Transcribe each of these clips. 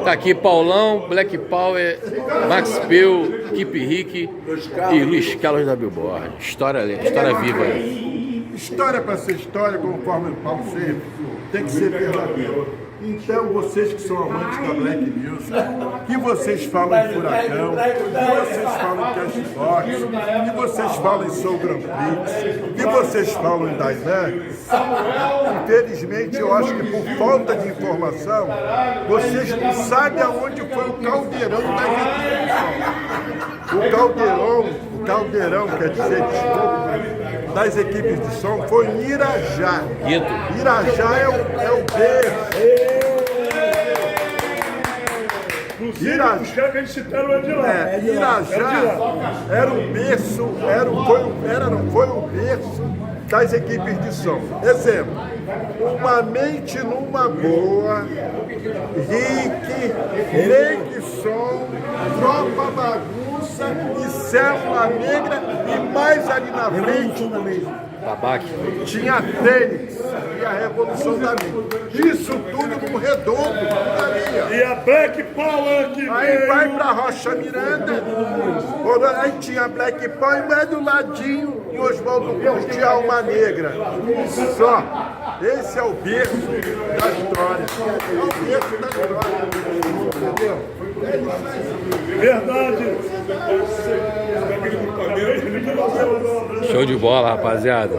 Tá aqui Paulão, Black Power, Max Peu, Keep Rick e Luiz Carlos da Billboard. História viva aí. História para ser história, conforme o Paulo sempre, tem que ser verdadeiro. Então, vocês que são amantes da Black Music, que vocês falam em Furacão, que vocês falam em Cashbox, que vocês falam em Soul Grand Prix, que vocês falam em Dailan, infelizmente eu acho que por falta de informação, vocês não sabem aonde foi o caldeirão o caldeirão, quer dizer, desculpa, das equipes de som, foi em Irajá. Irajá é o berço. Irajá era o berço, foi o berço das equipes de som. Exemplo, Uma Mente Numa Boa, Rick, Neguisson, Tropa Bagunça e Selva Negra, e mais ali na frente Babaque. tinha Fênix e a Revolução da Mente. Isso tudo num redondo, putaria. E a Black Power que Aí vai pra Rocha Miranda, aí tinha Black Power, mas do ladinho em Oswaldo Cruz tinha Alma Negra. Só. Esse é o berço da história. É o berço da história. Entendeu? Verdade. Show de bola, rapaziada.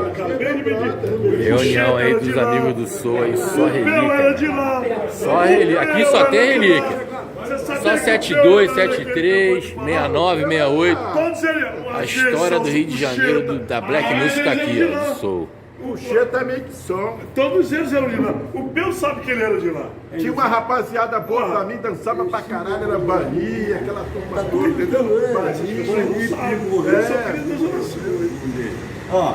Reunião aí dos amigos do Soul aí, só relíquia. Só relíquia. Aqui só tem relíquia. Só 72, 73, 69, 68. A história do Rio de Janeiro, da Black Music tá aqui, ó, do Soul. O Xê também que som. Todos eles eram de lá. O Peu sabe que ele era de lá. Tinha uma rapaziada boa pra mim, dançava pra caralho, era Bahia, aquela turma toda, entendeu? Bahia, Ó,